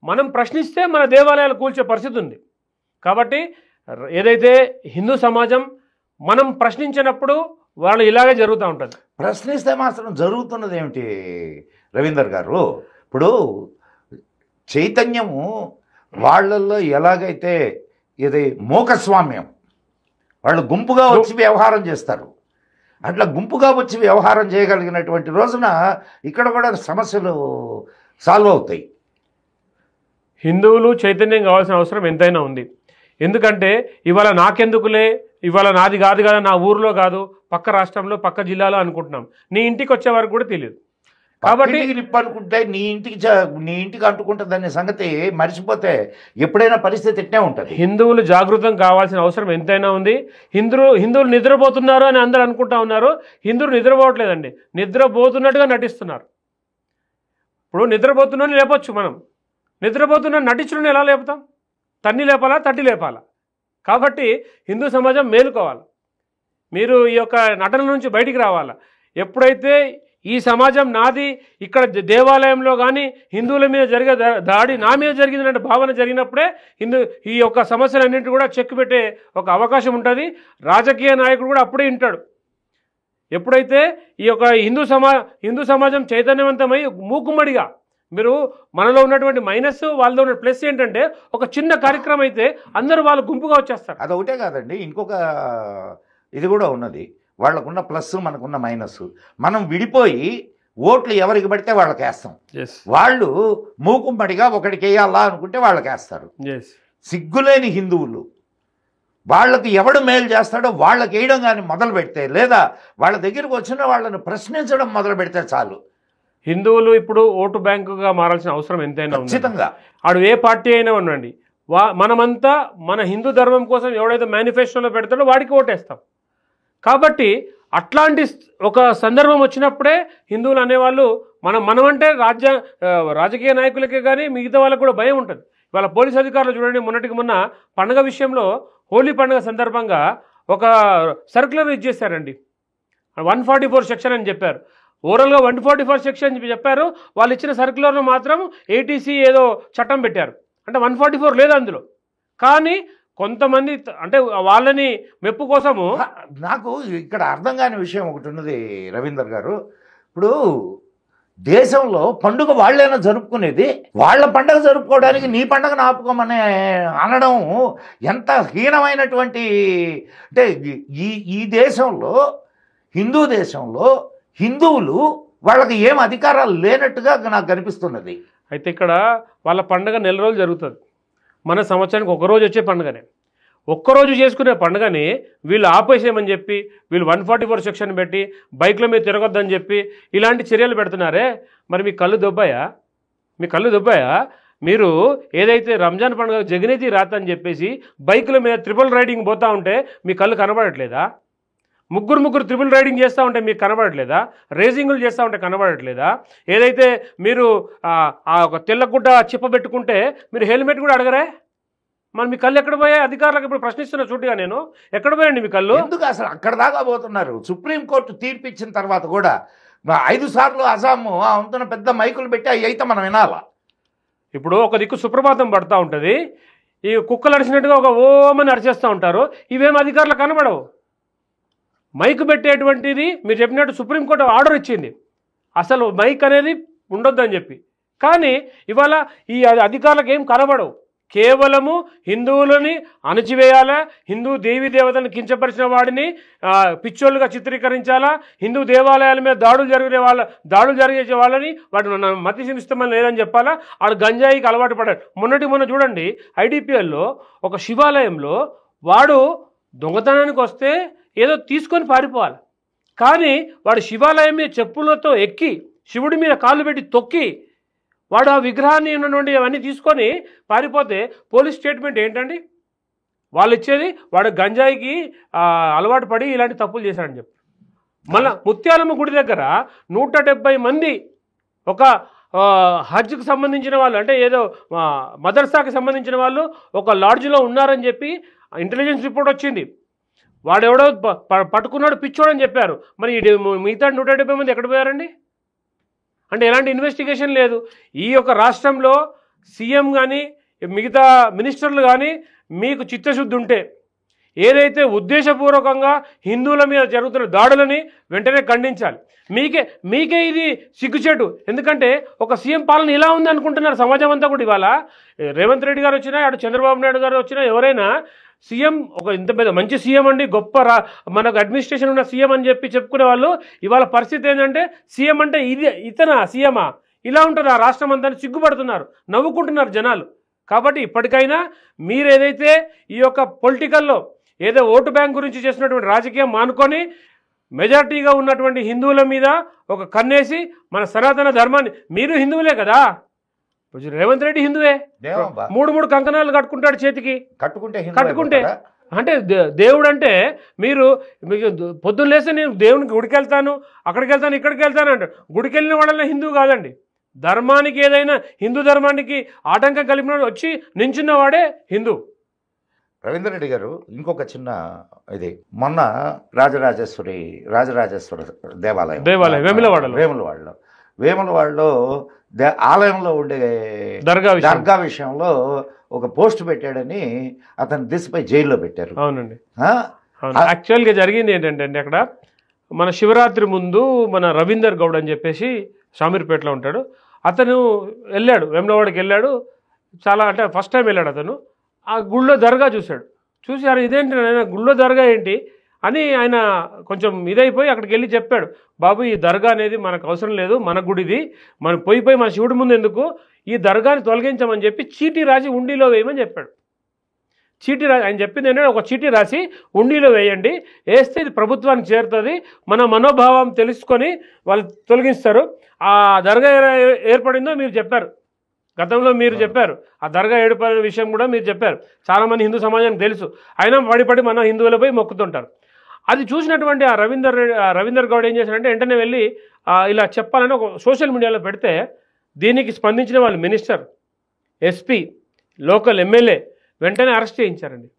మనం ప్రశ్నిస్తే మన దేవాలయాలు కూల్చే పరిస్థితి ఉంది. కాబట్టి ఏదైతే హిందూ సమాజం మనం ప్రశ్నించినప్పుడు వాళ్ళు ఇలాగే జరుగుతూ ఉంటుంది. ప్రశ్నిస్తే మాత్రం జరుగుతున్నది ఏమిటి రవీందర్ గారు? ఇప్పుడు చైతన్యము వాళ్ళల్లో ఎలాగైతే ఇది మోకస్వామ్యం, వాళ్ళు గుంపుగా వచ్చి వ్యవహారం చేస్తారు. అట్లా గుంపుగా వచ్చి వ్యవహారం చేయగలిగినటువంటి రోజున ఇక్కడ కూడా సమస్యలు సాల్వ్ అవుతాయి. హిందువులు చైతన్యం కావాల్సిన అవసరం ఎంతైనా ఉంది. ఎందుకంటే ఇవాళ నాకెందుకులే, ఇవాళ నాది కాదు కదా, నా ఊరిలో కాదు, పక్క రాష్ట్రంలో పక్క జిల్లాలో అనుకుంటున్నాం. నీ ఇంటికి వచ్చే వరకు కూడా తెలియదు. కాబట్టి అనుకుంటే నీ ఇంటికి అంటుకుంటుందనే సంగతి మర్చిపోతే ఎప్పుడైనా పరిస్థితి ఎట్నే ఉంటుంది. హిందువులు జాగృతం కావాల్సిన అవసరం ఎంతైనా ఉంది. హిందువులు నిద్రపోతున్నారు అని అందరూ అనుకుంటా ఉన్నారు. హిందువులు నిద్రపోవట్లేదండి, నిద్రపోతున్నట్టుగా నటిస్తున్నారు. ఇప్పుడు నిద్రపోతున్నా లేపొచ్చు, మనం నిద్రపోతున్నా నటించడం ఎలా లేపుతాం? తన్ని లేపాలా, తట్టి లేపాలా? కాబట్టి హిందూ సమాజం మేలుకోవాలి. మీరు ఈ యొక్క నటన నుంచి బయటికి రావాలా. ఎప్పుడైతే ఈ సమాజం నాది, ఇక్కడ దేవాలయంలో కానీ హిందువుల మీద జరిగే దాడి నా మీద జరిగిందంటే భావన జరిగినప్పుడే ఈ యొక్క సమస్యలన్నింటినీ కూడా చెక్ పెట్టే ఒక అవకాశం ఉంటుంది. రాజకీయ నాయకుడు కూడా అప్పుడే వింటాడు. ఎప్పుడైతే ఈ యొక్క హిందూ సమాజం చైతన్యవంతమై మూకుమ్మడిగా, మీరు మనలో ఉన్నటువంటి మైనస్ వాళ్ళలో ఉన్న ప్లస్ ఏంటంటే ఒక చిన్న కార్యక్రమం అయితే అందరూ వాళ్ళు గుంపుగా వచ్చేస్తారు. అదొకటే కాదండి, ఇంకొక ఇది కూడా ఉన్నది. వాళ్ళకున్న ప్లస్ మనకున్న మైనస్. మనం విడిపోయి ఓట్లు ఎవరికి పడితే వాళ్ళకి వేస్తాం. వాళ్ళు మూకుమ్మడిగా ఒకటికి వేయాలా అనుకుంటే వాళ్ళకి వేస్తారు. సిగ్గులేని హిందువులు వాళ్ళకి ఎవడు మేలు చేస్తాడో వాళ్ళకి వేయడం కానీ మొదలు పెడితే, లేదా వాళ్ళ దగ్గరికి వచ్చిన వాళ్ళని ప్రశ్నించడం మొదలు పెడితే చాలు, హిందువులు ఇప్పుడు ఓటు బ్యాంకుగా మారాల్సిన అవసరం ఎంతైనా ఉంది. ఖచ్చితంగా ఆడు ఏ పార్టీ అయినా ఉండండి, మనమంతా మన హిందూ ధర్మం కోసం ఎవడైతే మేనిఫెస్టోలో పెడతాడో వాడికి ఓటేస్తాం. కాబట్టి అట్లాంటి ఒక సందర్భం వచ్చినప్పుడే హిందువులు అనేవాళ్ళు మనమంటే రాజకీయ నాయకులకే కానీ మిగతా వాళ్ళకు కూడా భయం ఉంటుంది. ఇవాళ పోలీస్ అధికారులు చూడండి, మొన్నటికి మొన్న పండగ విషయంలో హోలీ పండుగ సందర్భంగా ఒక సర్క్యులర్ ఇచ్చేసారండి. 144 సెక్షన్ అని చెప్పారు. ఓవరాల్గా 144 సెక్షన్ చెప్పారు. వాళ్ళు ఇచ్చిన సర్క్యులర్లో మాత్రం ఏటీసీ ఏదో చట్టం పెట్టారు. అంటే 144 లేదు అందులో. కానీ కొంతమంది అంటే వాళ్ళని మెప్పు కోసము. నాకు ఇక్కడ అర్థం కాని విషయం ఒకటి ఉన్నది రవీందర్ గారు. ఇప్పుడు దేశంలో పండుగ వాళ్ళైనా జరుపుకునేది, వాళ్ళ పండుగ జరుపుకోవడానికి నీ పండుగను ఆపుకోమని అనడం ఎంత హీనమైనటువంటి. అంటే ఈ దేశంలో, హిందూ దేశంలో హిందువులు వాళ్ళకి ఏం అధికారాలు లేనట్టుగా నాకు కనిపిస్తున్నది. అయితే ఇక్కడ వాళ్ళ పండుగ నెల రోజులు జరుగుతుంది. మన సంవత్సరానికి ఒక్కరోజు వచ్చే పండుగనే, ఒక్కరోజు చేసుకునే పండుగని వీళ్ళు ఆపేసేయమని చెప్పి, వీళ్ళు 144 సెక్షన్ పెట్టి బైక్ల మీద తిరగొద్దని చెప్పి ఇలాంటి చర్యలు పెడుతున్నారే. మరి మీ కళ్ళు దొబ్బాయా? మీరు ఏదైతే రంజాన్ పండుగ జగనేతి రాత అని చెప్పేసి బైకుల మీద ట్రిపుల్ రైడింగ్ పోతూ ఉంటే మీ కళ్ళు కనబడట్లేదా? ముగ్గురు ట్రిపుల్ రైడింగ్ చేస్తూ ఉంటే మీకు కనబడట్లేదా? రేసింగులు చేస్తూ ఉంటే కనబడట్లేదా? ఏదైతే మీరు ఒక తెల్లగుడ్డ చిప్పబెట్టుకుంటే మీరు హెల్మెట్ కూడా అడగరే? మరి మీ కళ్ళు ఎక్కడ పోయాయి? అధికారులకు ఇప్పుడు ప్రశ్నిస్తున్నా చూడగా నేను, ఎక్కడ పోయండి మీ కళ్ళు? ఎందుకు అసలు అక్కడ దాకా పోతున్నారు? సుప్రీంకోర్టు తీర్పు ఇచ్చిన తర్వాత కూడా 5 సార్లు అజాము అంతున్న పెద్ద మైకులు పెట్టి అవి అయితే మనం వినాలా? ఇప్పుడు ఒక దిక్కు సుప్రభాతం పడుతూ ఉంటుంది, ఈ కుక్కలు అరిచినట్టుగా ఒక ఓమని అరిచేస్తూ ఉంటారు. ఇవేం అధికారులకు కనబడవు. మైక్ పెట్టేటువంటిది మీరు చెప్పినట్టు సుప్రీంకోర్టు ఆర్డర్ ఇచ్చింది, అసలు మైక్ అనేది ఉండొద్దని చెప్పి. కానీ ఇవాళ ఈ అధికారులకు ఏం కనబడవు. కేవలము హిందువులని అణచివేయాలా, హిందూ దేవీ దేవతలను కించపరిచిన వాడిని పిచ్చోళ్ళుగా చిత్రీకరించాలా, హిందూ దేవాలయాల మీద దాడులు జరిగే వాళ్ళని వాటి మతి సింధిస్తామని లేదని చెప్పాలా. వాడు గంజాయికి అలవాటు పడ్డాడు. మొన్న చూడండి, ఐడిపిఎల్లో ఒక శివాలయంలో వాడు దొంగతనానికి వస్తే ఏదో తీసుకొని పారిపోవాలి, కానీ వాడు శివాలయం మీద చెప్పులతో ఎక్కి శివుడి మీద కాళ్ళు పెట్టి తొక్కి వాడు ఆ విగ్రహాన్ని ఉన్నటువంటి అవన్నీ తీసుకొని పారిపోతే పోలీస్ స్టేట్మెంట్ ఏంటండి? వాళ్ళు ఇచ్చేది వాడు గంజాయికి అలవాటు పడి ఇలాంటి తప్పులు చేశాడని చెప్పి. మళ్ళా ముత్యాలమ్మ గుడి దగ్గర 170 మంది ఒక హజ్కి సంబంధించిన వాళ్ళు, అంటే ఏదో మదర్సాకి సంబంధించిన వాళ్ళు ఒక లాడ్జ్లో ఉన్నారని చెప్పి ఇంటెలిజెన్స్ రిపోర్ట్ వచ్చింది. వాడెవడో పట్టుకున్నాడు పిచ్చోడని చెప్పారు. మరి మిగతా 170 మంది ఎక్కడ పోయారండి? అంటే ఎలాంటి ఇన్వెస్టిగేషన్ లేదు. ఈ యొక్క రాష్ట్రంలో సీఎం కానీ మిగతా మినిస్టర్లు కానీ మీకు చిత్తశుద్ధి ఉంటే ఏదైతే ఉద్దేశపూర్వకంగా హిందువుల మీద జరుగుతున్న దాడులని వెంటనే ఖండించాలి. మీకే ఇది సిగ్గుచేటు. ఎందుకంటే ఒక సీఎం పాలన ఇలా ఉంది అనుకుంటున్నారు సమాజం అంతా కూడా. ఇవాళ రేవంత్ రెడ్డి గారు వచ్చినా, అటు చంద్రబాబు నాయుడు గారు వచ్చినా, ఎవరైనా సీఎం ఒక ఇంత పెద్ద మంచి సీఎం అండి, గొప్ప మనకు అడ్మినిస్ట్రేషన్ ఉన్న సీఎం అని చెప్పి చెప్పుకునే వాళ్ళు ఇవాళ పరిస్థితి ఏంటంటే సీఎం అంటే ఇతనా సీఎమా, ఇలా ఉంటుంది ఆ రాష్ట్రం అంతా సిగ్గుపడుతున్నారు, నవ్వుకుంటున్నారు జనాలు. కాబట్టి ఇప్పటికైనా మీరు ఏదైతే ఈ యొక్క పొలిటికల్లో ఏదో ఓటు బ్యాంక్ గురించి చేసినటువంటి రాజకీయం మానుకొని మెజార్టీగా ఉన్నటువంటి హిందువుల మీద ఒక కన్నేసి మన సనాతన ధర్మాన్ని, మీరు హిందువులే కదా, రేవంత్ రెడ్డి హిందువే, 3 కంకణాలు కట్టుకుంటాడు చేతికి, కట్టుకుంటే అంటే దేవుడు అంటే మీరు పొద్దున్న లేస్తే నేను దేవునికి గుడికి వెళ్తాను, అక్కడికి వెళ్తాను, ఇక్కడికి వెళ్తాను అంటాడు. గుడికి వెళ్ళిన వాళ్ళ హిందువు కాదండి. ధర్మానికి ఏదైనా హిందూ ధర్మానికి ఆటంకం కలిపిన వచ్చి నించున్నవాడే హిందూ. రవీందర్ రెడ్డి గారు, ఇంకొక చిన్న ఇది, మొన్న రాజరాజేశ్వర దేవాలయం వేములవాడలో ఆలయంలో ఉండే దర్గా విషయంలో ఒక పోస్ట్ పెట్టాడని అతని దిశపై జైల్లో పెట్టారు. అవునండి. యాక్చువల్గా జరిగింది ఏంటంటే అక్కడ మన శివరాత్రి ముందు మన రవీందర్ గౌడ్ అని చెప్పేసి షామీర్పేటలో ఉంటాడు. అతను వెళ్ళాడు, వేములవాడకి వెళ్ళాడు. చాలా అంటే ఫస్ట్ టైం వెళ్ళాడు అతను. ఆ గుళ్ళో దర్గా చూసి అరే ఇదేంటి ఆయన గుళ్ళో దర్గా ఏంటి అని ఆయన కొంచెం ఇదైపోయి అక్కడికి వెళ్ళి చెప్పాడు, బాబు ఈ దర్గా అనేది మనకు అవసరం లేదు, మన గుడిది, మనం పోయి మన శివుడి ముందు ఎందుకు, ఈ దర్గాని తొలగించమని చెప్పి చీటీ రాసి ఉండిలో వేయమని చెప్పాడు. చీటీ ఆయన చెప్పింది ఏంటంటే ఒక చీటీ రాసి ఉండిలో వేయండి, వేస్తే ఇది ప్రభుత్వానికి చేరుతుంది, మన మనోభావం తెలుసుకొని వాళ్ళు తొలగిస్తారు. ఆ దర్గా ఏర్పడిందో మీరు చెప్పారు, గతంలో మీరు చెప్పారు. ఆ దర్గా ఏర్పడిన విషయం కూడా మీరు చెప్పారు. చాలామంది హిందూ సమాజానికి తెలుసు, అయినా పడి మన హిందువులపై మొక్కుతుంటారు. అది చూసినటువంటి ఆ రవీందర్ గౌడ్ ఏం చేశారంటే వెంటనే వెళ్ళి ఇలా చెప్పాలని ఒక సోషల్ మీడియాలో పెడితే దీనికి స్పందించిన వాళ్ళు మినిస్టర్, ఎస్పీ, లోకల్ ఎమ్మెల్యే వెంటనే అరెస్ట్ చేయించారండి.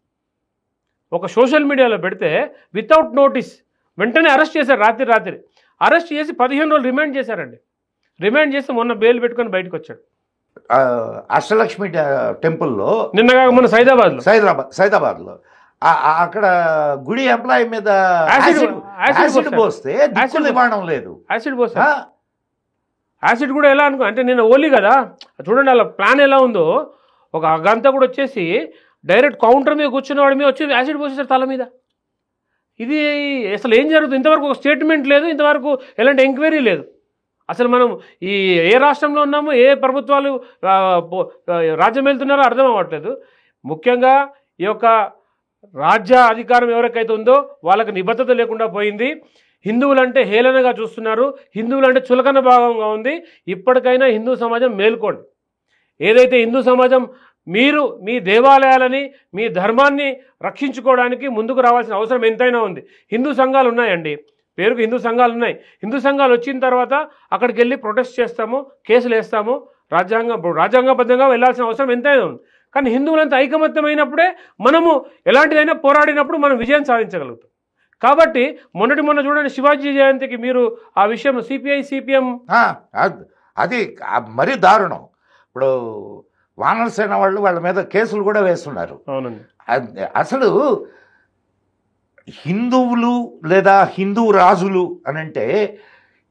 ఒక సోషల్ మీడియాలో పెడితే వితౌట్ నోటీస్ వెంటనే అరెస్ట్ చేశారు. రాత్రి అరెస్ట్ చేసి 15 రోజులు రిమాండ్ చేశారండి. రిమాండ్ చేసి మొన్న బెయిల్ పెట్టుకొని బయటకు వచ్చాడు. అష్టలక్ష్మి టెంపుల్లో నిన్నగా మన సైదాబాద్లో అక్కడ గుడి ఎంప్లాయీ మీద యాసిడ్ పోస్తే దిక్కులు ఇవ్వడం లేదు. యాసిడ్ పోస్తా యాసిడ్ కూడా ఎలా అనుకో అంటే నేను ఓలీ కదా, చూడండి అలా ప్లాన్ ఎలా ఉందో. ఒక గంట కూడా వచ్చేసి డైరెక్ట్ కౌంటర్ మీద కూర్చున్న వాడి మీద వచ్చి యాసిడ్ పోసేసారు తల మీద. ఇది అసలు ఏం జరుగుతుంది? ఇంతవరకు ఒక స్టేట్మెంట్ లేదు, ఇంతవరకు ఎలాంటి ఎంక్వైరీ లేదు. అసలు మనం ఏ రాష్ట్రంలో ఉన్నామో, ఏ ప్రభుత్వాలు రాజ్యం వెళ్తున్నారో అర్థం అవ్వట్లేదు. ముఖ్యంగా ఈ యొక్క రాజ్య అధికారం ఎవరికైతే ఉందో వాళ్ళకి నిబద్ధత లేకుండా పోయింది. హిందువులంటే హేళనగా చూస్తున్నారు, హిందువులంటే చులకన భాగంగా ఉంది. ఇప్పటికైనా హిందూ సమాజం మేల్కోండి. ఏదైతే హిందూ సమాజం మీరు మీ దేవాలయాలని, మీ ధర్మాన్ని రక్షించుకోవడానికి ముందుకు రావాల్సిన అవసరం ఎంతైనా ఉంది. హిందూ సంఘాలు ఉన్నాయండి, పేరుకు హిందూ సంఘాలు ఉన్నాయి. హిందూ సంఘాలు వచ్చిన తర్వాత అక్కడికి వెళ్ళి ప్రొటెస్ట్ చేస్తాము, కేసులు వేస్తాము, రాజ్యాంగబద్ధంగా వెళ్ళాల్సిన అవసరం ఎంతైనా ఉంది. కానీ హిందువులంతా ఐకమత్యమైనప్పుడే మనము ఎలాంటిదైనా పోరాడినప్పుడు మనం విజయం సాధించగలుగుతాం. కాబట్టి మొన్న చూడండి శివాజీ జయంతికి మీరు ఆ విషయం సిపిఐ సిపిఎం అది మరీ దారుణం. ఇప్పుడు వానరసేన వాళ్ళ మీద కేసులు కూడా వేస్తున్నారు. అవునండి. అసలు హిందువులు లేదా హిందూ రాజులు అని అంటే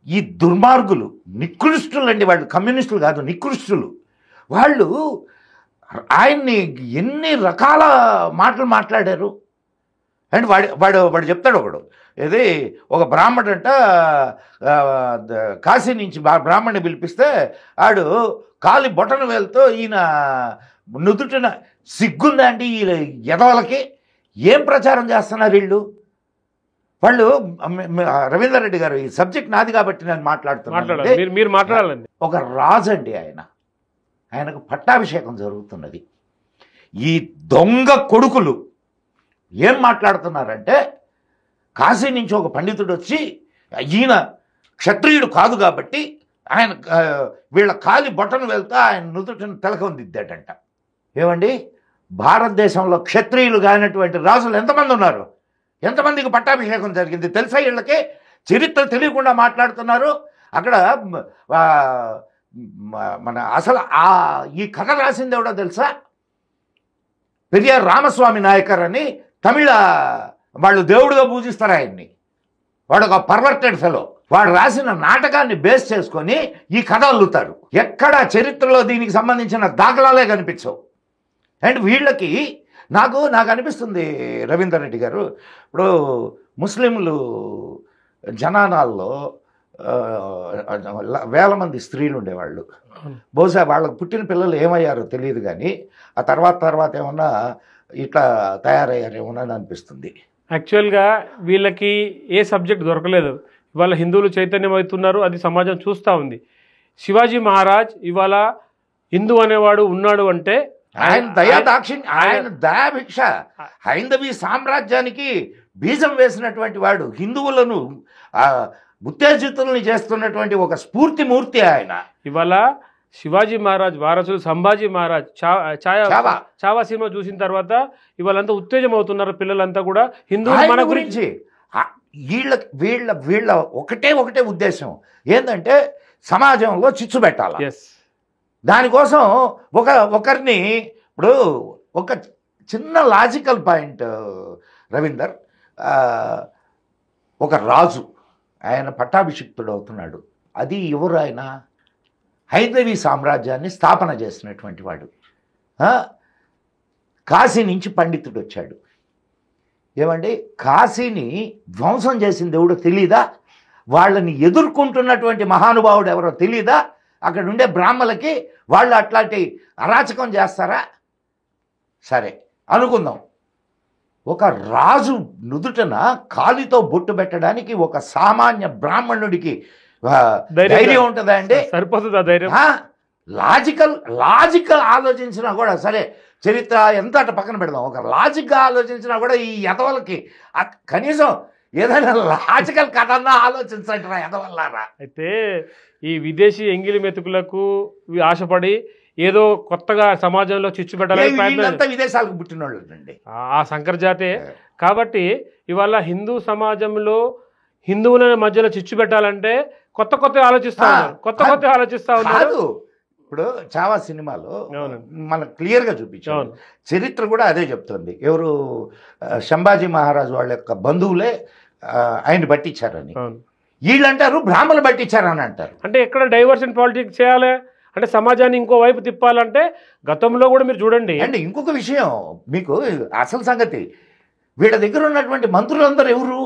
ఈ దుర్మార్గులు నికృష్టులు అండి. వాళ్ళు కమ్యూనిస్టులు కాదు, నికృష్టులు. వాళ్ళు ఆయన్ని ఎన్ని రకాల మాటలు మాట్లాడారు. అండ్ వాడు చెప్తాడు ఒకడు, ఇది ఒక బ్రాహ్మడంట కాశీ నుంచి బ్రాహ్మణ్ణి పిలిపిస్తే ఆడు కాలి బొటన వేలుతో ఈయన నుదుటిన సిగ్గుందా అండి ఈ ఎదవలకి? ఏం ప్రచారం చేస్తున్నారు వీళ్ళు? వాళ్ళు రవీందర్ రెడ్డి గారు, ఈ సబ్జెక్ట్ నాది కాబట్టి నేను మాట్లాడుతున్నాను. ఒక రాజు అండి ఆయనకు పట్టాభిషేకం జరుగుతున్నది. ఈ దొంగ కొడుకులు ఏం మాట్లాడుతున్నారంటే కాశీ నుంచి ఒక పండితుడు వచ్చి ఈయన క్షత్రియుడు కాదు కాబట్టి ఆయన వీళ్ళ కాలి బొట్టను వెళ్తా ఆయన నుదుటిని తిలకం దిద్దాడంట. ఏమండి, భారతదేశంలో క్షత్రియులు కానటువంటి రాజులు ఎంతమంది ఉన్నారు? ఎంతమందికి పట్టాభిషేకం జరిగింది తెలుసా? వీళ్ళకి చరిత్ర తెలియకుండా మాట్లాడుతున్నారు. అక్కడ మన అసలు ఈ కథ రాసింది ఎవడో తెలుసా? పెరియార్ రామస్వామి నాయకర్ అని తమిళ వాళ్ళు దేవుడుగా పూజిస్తారు ఆయన్ని. వాడు ఒక పర్వర్టెడ్ ఫెలో. వాడు రాసిన నాటకాన్ని బేస్ చేసుకొని ఈ కథ అల్లుతారు. ఎక్కడ చరిత్రలో దీనికి సంబంధించిన దాఖలాలే కనిపించవు. అండ్ వీళ్ళకి నాకు అనిపిస్తుంది రవీందర్ రెడ్డి గారు, ఇప్పుడు ముస్లింలు జనానాల్లో వేల మంది స్త్రీలు ఉండేవాళ్ళు. బహుశా వాళ్ళకు పుట్టిన పిల్లలు ఏమయ్యారో తెలియదు, కానీ ఆ తర్వాత ఏమన్నా ఇట్లా తయారయ్యారేమోనని అనిపిస్తుంది. యాక్చువల్గా వీళ్ళకి ఏ సబ్జెక్ట్ దొరకలేదు. ఇవాళ హిందువులు చైతన్యం అవుతున్నారు, అది సమాజం చూస్తూ ఉంది. శివాజీ మహారాజ్ ఇవాళ హిందూ అనేవాడు ఉన్నాడు అంటే ఆయన దయాభిక్ష హైందవీ సామ్రాజ్యానికి బీజం వేసినటువంటి వాడు, హిందువులను ఉత్తేజితుల్ని చేస్తున్నటువంటి ఒక స్ఫూర్తి మూర్తి ఆయన. ఇవాళ శివాజీ మహారాజ్ వారసులు సంభాజీ మహారాజ్ చావా సినిమా చూసిన తర్వాత ఇవాళంతా ఉత్తేజం అవుతున్నారు పిల్లలంతా కూడా హిందువులు మన గురించి. వీళ్ళ ఒకటే ఉద్దేశం ఏంటంటే సమాజంలో చిచ్చు పెట్టాలి. దానికోసం ఒకరిని ఇప్పుడు ఒక చిన్న లాజికల్ పాయింట్ రవీందర్, ఒక రాజు ఆయన పట్టాభిషిక్తుడు అవుతున్నాడు. అది ఎవరు? ఆయన హైందవీ సామ్రాజ్యాన్ని స్థాపన చేసినటువంటి వాడు. కాశీ నుంచి పండితుడు వచ్చాడు. ఏమండి, కాశీని ధ్వంసం చేసిన దేవుడు తెలీదా? వాళ్ళని ఎదుర్కొంటున్నటువంటి మహానుభావుడు ఎవరో తెలీదా? అక్కడ ఉండే బ్రాహ్మలకి వాళ్ళు అట్లాంటి అరాచకం చేస్తారా? సరే, అనుకుందాం. ఒక రాజు నుదుటన కాలితో బొట్టు పెట్టడానికి ఒక సామాన్య బ్రాహ్మణుడికి ధైర్యం ఉంటుందా అండి? సరిపోతుందా ధైర్యం? లాజికల్ ఆలోచించినా కూడా సరే, చరిత్ర ఎంత అటు పక్కన పెడదాం, ఒక లాజిక్గా ఆలోచించినా కూడా ఈ ఎదవలకి కనీసం ఏదైనా లాజికల్ కథన్నా ఆలోచించండి ఎదవల్లారా. అయితే ఈ విదేశీ ఎంగిలి మెతుకులకు ఆశపడి ఏదో కొత్తగా సమాజంలో చిచ్చు పెట్టాలని విదేశాలకు పుట్టిన వాళ్ళు అండి, ఆ శంకర్ జాతే. కాబట్టి ఇవాళ హిందూ సమాజంలో హిందువుల మధ్యలో చిచ్చు పెట్టాలంటే కొత్త ఆలోచిస్తా ఉన్నారు. ఇప్పుడు చావా సినిమాలో మనకు క్లియర్గా చూపించారు, చరిత్ర కూడా అదే చెప్తుంది. ఎవరు సంభాజీ మహారాజు వాళ్ళ యొక్క బంధువులే ఆయన పట్టించారని వీళ్ళంటారు, బ్రాహ్మణులు పట్టించారని అంటారు. అంటే ఎక్కడ డైవర్షన్ పాలిటిక్స్ చేయాలి అంటే సమాజాన్ని ఇంకో వైపు తిప్పాలంటే గతంలో కూడా మీరు చూడండి. అండ్ ఇంకొక విషయం మీకు అసలు సంగతి, వీళ్ళ దగ్గర ఉన్నటువంటి మంత్రులందరూ ఎవరు?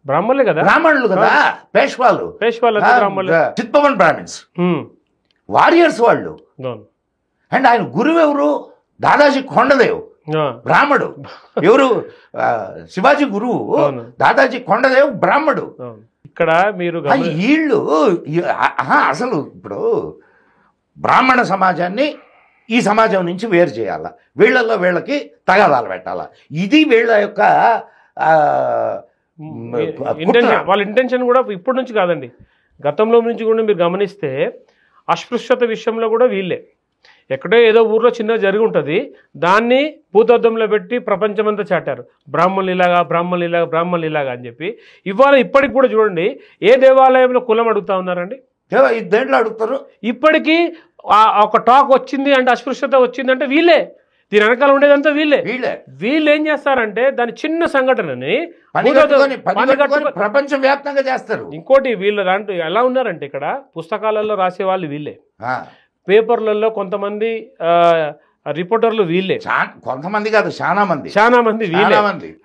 బ్రాహ్మణులే కదా, బ్రాహ్మణులు కదా, పేష్వాలు చిత్పవన్ బ్రాహ్మణ్స్, వారియర్స్ వాళ్ళు. అండ్ ఆయన గురువు ఎవరు? దాదాజీ కొండదేవ్ బ్రాహ్మడు. ఎవరు? శివాజీ గురువు దాదాజీ కొండదేవ్ బ్రాహ్మడు. ఇక్కడ మీరు వీళ్ళు అసలు ఇప్పుడు బ్రాహ్మణ సమాజాన్ని ఈ సమాజం నుంచి వేరు చేయాలా, వీళ్ళల్లో వీళ్ళకి తగాదాలు పెట్టాలా, ఇది వీళ్ళ యొక్క వాళ్ళ ఇంటెన్షన్ కూడా ఇప్పటి నుంచి కాదండి, గతంలో నుంచి కూడా మీరు గమనిస్తే అస్పృశ్యత విషయంలో కూడా వీళ్ళే. ఎక్కడో ఏదో ఊర్లో చిన్నగా జరిగి ఉంటుంది, దాన్ని భూతద్దంలో పెట్టి ప్రపంచమంతా చాటారు, బ్రాహ్మణులు ఇలాగా అని చెప్పి. ఇవాళ ఇప్పటికి కూడా చూడండి, ఏ దేవాలయంలో కులం అడుగుతా ఉన్నారండి? దేంట్లో అడుగుతారు? ఇప్పటికీ ఒక టాక్ వచ్చింది అంటే, అస్పృశ్యత వచ్చింది అంటే వీళ్ళే, దీని వెనకాల ఉండేదంతా వీళ్ళు ఏం చేస్తారంటే దాని చిన్న సంఘటనని ప్రపంచవ్యాప్తంగా చేస్తారు. ఇంకోటి వీళ్ళు దాంట్లో ఎలా ఉన్నారంటే, ఇక్కడ పుస్తకాలలో రాసే వాళ్ళు వీళ్ళే, పేపర్లలో కొంతమంది రిపోర్టర్లు వీళ్ళే, కొంతమంది కాదు చాలా మంది వీళ్ళే.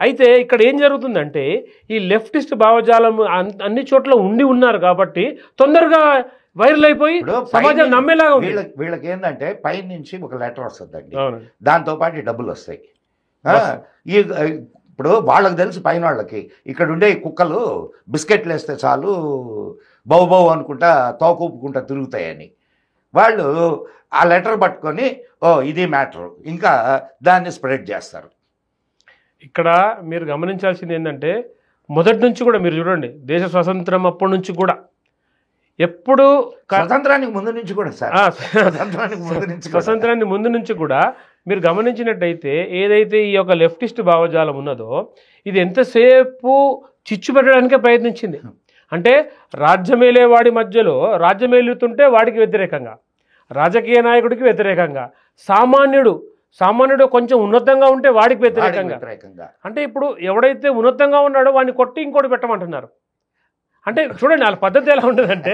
అయితే ఇక్కడ ఏం జరుగుతుందంటే, ఈ లెఫ్టిస్ట్ భావజాలం అన్ని చోట్ల ఉన్నారు కాబట్టి తొందరగా వైరల్ అయిపోయి సమాజం నమ్మేలాగా ఉంది. వీళ్ళకి ఏంటంటే పై నుంచి ఒక లెటర్ వస్తుందండి, దాంతో పాటు డబ్బులు వస్తాయి. ఇప్పుడు వాళ్ళకి తెలుసు పైన వాళ్ళకి, ఇక్కడ ఉండే కుక్కలు బిస్కెట్లు వేస్తే చాలు బౌ అనుకుంటా తోకూపుకుంటా తిరుగుతాయని, వాళ్ళు ఆ లెటర్ పట్టుకొని ఇది మ్యాటర్ ఇంకా దాన్ని స్ప్రెడ్ చేస్తారు. ఇక్కడ మీరు గమనించాల్సింది ఏంటంటే, మొదటి నుంచి కూడా మీరు చూడండి, దేశ స్వాతంత్రం అప్పటి నుంచి కూడా ఎప్పుడు స్వతంత్రానికి ముందు నుంచి కూడా స్వతంత్రానికి ముందు నుంచి కూడా మీరు గమనించినట్టయితే, ఏదైతే ఈ యొక్క లెఫ్టిస్ట్ భావజాలం ఉన్నదో ఇది ఎంతసేపు చిచ్చు పెట్టడానికే ప్రయత్నించింది. అంటే రాజ్యమేలేవాడి మధ్యలో రాజ్యమేలుతుంటే వాడికి వ్యతిరేకంగా, రాజకీయ నాయకుడికి వ్యతిరేకంగా, సామాన్యుడు కొంచెం ఉన్నతంగా ఉంటే వాడికి వ్యతిరేకంగా. అంటే ఇప్పుడు ఎవడైతే ఉన్నతంగా ఉన్నాడో వాడిని కొట్టి ఇంకోటి పెట్టమంటున్నారు. అంటే చూడండి వాళ్ళ పద్ధతి ఎలా ఉంటుందంటే,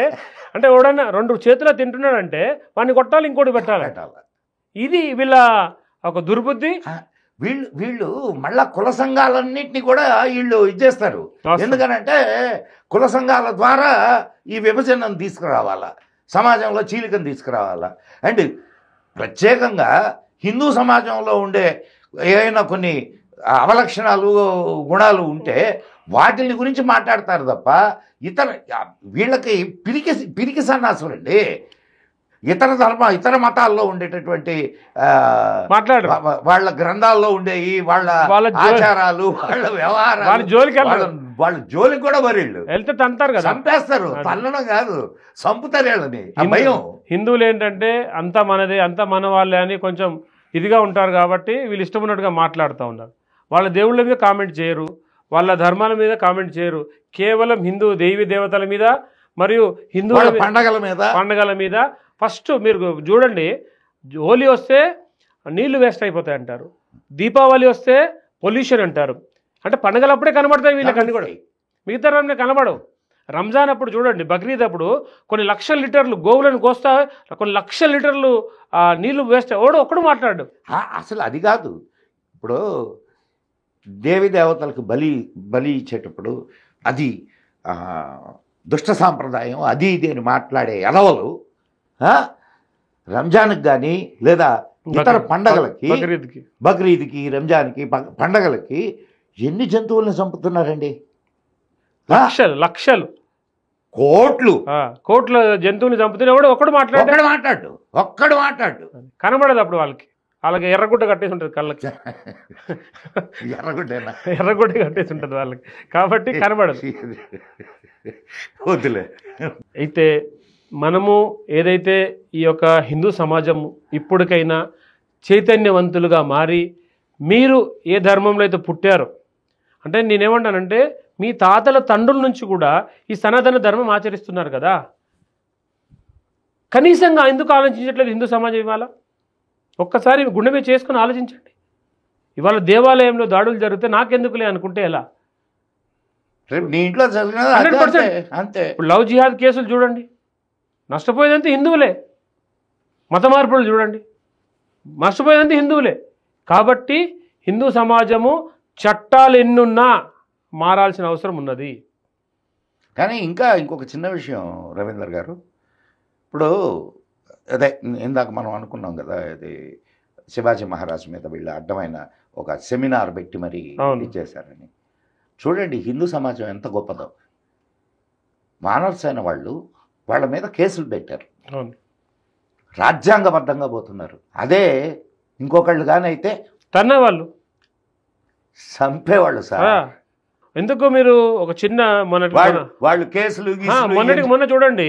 అంటే ఎవడన్నా 2 చేతులు తింటున్నాడంటే వాడిని కొట్టాలి, ఇంకోటి పెట్టాలి. ఇది వీళ్ళ ఒక దుర్బుద్ధి. వీళ్ళు మళ్ళా కుల సంఘాలన్నింటినీ కూడా వీళ్ళు ఇచ్చేస్తారు. ఎందుకనంటే కుల సంఘాల ద్వారా ఈ విభజనను తీసుకురావాలా, సమాజంలో చీలికను తీసుకురావాలా. అండ్ ప్రత్యేకంగా హిందూ సమాజంలో ఉండే ఏమైనా కొన్ని అవలక్షణాలు గుణాలు ఉంటే వాటిని గురించి మాట్లాడతారు తప్ప వీళ్ళకి పిరికి సన్నాసులు అండి. ఇతర మతాల్లో ఉండేటటువంటి వాళ్ళ గ్రంథాల్లో ఉండేవి, వాళ్ళ ఆచారాలు, వాళ్ళ వ్యవహారాలు, వాళ్ళ జోలికి కూడా వెళ్తే తంటారు కదా, చంపేస్తారు. తల్లడం కాదు, చంపుతారు వీళ్ళని. భయం. హిందువులు ఏంటంటే అంతా మనదే, అంతా మన వాళ్ళే అని కొంచెం ఇదిగా ఉంటారు కాబట్టి వీళ్ళు ఇష్టం ఉన్నట్టుగా మాట్లాడుతూ ఉన్నారు. వాళ్ళ దేవుళ్ళ మీద కామెంట్ చేయరు, వాళ్ళ ధర్మాల మీద కామెంట్ చేయరు, కేవలం హిందూ దేవీ దేవతల మీద మరియు హిందూ పండగల మీద. ఫస్ట్ మీరు చూడండి, హోలీ వస్తే నీళ్లు వేస్ట్ అయిపోతాయి అంటారు, దీపావళి వస్తే పొల్యూషన్ అంటారు. అంటే పండగలప్పుడే కనబడతాయి వీళ్ళకి అన్ని కూడా, మిగతా రోజునే కనబడవు. రంజాన్ అప్పుడు చూడండి, బక్రీద్ అప్పుడు కొన్ని లక్షల లీటర్లు గోవులను కోస్తా, కొన్ని లక్షల లీటర్లు నీళ్లు వేస్ట్ ఒక్కడు మాట్లాడు. అసలు అది కాదు, ఇప్పుడు దేవి దేవతలకు బలి ఇచ్చేటప్పుడు అది దుష్ట సాంప్రదాయం, అది ఇది అని మాట్లాడే ఎదవలు రంజాన్కి కానీ లేదా ఇతర పండగలకి, బక్రీద్కి, బక్రీద్కి, రంజాన్కి, పండగలకి ఎన్ని జంతువులను చంపుతున్నారండి? లక్షలు కోట్ల జంతువుని చంపుతున్నా కూడా ఒక్కడు మాట్లాడు కనబడదు. అప్పుడు వాళ్ళకి ఎర్రగుడ్డ కట్టేసి ఉంటుంది కళ్ళకి, ఎర్రగుడ్డ కట్టేసి ఉంటుంది వాళ్ళకి, కాబట్టి కనబడదు. వద్దులే. అయితే మనము ఏదైతే ఈ యొక్క హిందూ సమాజం ఇప్పటికైనా చైతన్యవంతులుగా మారి, మీరు ఏ ధర్మంలో అయితే పుట్టారో, అంటే నేనేమంటానంటే మీ తాతల తండ్రుల నుంచి కూడా ఈ సనాతన ధర్మం ఆచరిస్తున్నారు కదా, కనీసంగా ఎందుకు ఆలోచించట్లేదు హిందూ సమాజం? ఇవాళ ఒక్కసారి గుండె మీద చేసుకుని ఆలోచించండి. ఇవాళ దేవాలయంలో దాడులు జరిగితే నాకెందుకులే అనుకుంటే ఎలా? నీ ఇంట్లో 100%. అంతే. ఇప్పుడు లవ్ జిహాద్ కేసులు చూడండి, నష్టపోయేదంతా హిందువులే. మత మార్పులు చూడండి, నష్టపోయేదంతా హిందువులే. కాబట్టి హిందూ సమాజము చట్టాలు ఎన్నున్నా మారాల్సిన అవసరం ఉన్నది. కానీ ఇంకొక చిన్న విషయం రవీందర్ గారు, ఇప్పుడు అదే ఇందాక మనం అనుకున్నాం కదా, ఇది శివాజీ మహారాజ్ మీద వీళ్ళు అడ్డమైన ఒక సెమినార్ పెట్టి మరి ఇచ్చేశారని. చూడండి హిందూ సమాజం ఎంత గొప్పదో. మానర్స్ అయిన వాళ్ళ మీద కేసులు పెట్టారు, రాజ్యాంగబద్ధంగా పోతున్నారు. అదే ఇంకొకళ్ళు కానీ అయితే తన్నవాళ్ళు చంపేవాళ్ళు సార్. ఎందుకు మీరు ఒక చిన్న వాళ్ళు కేసులు మొన్న చూడండి,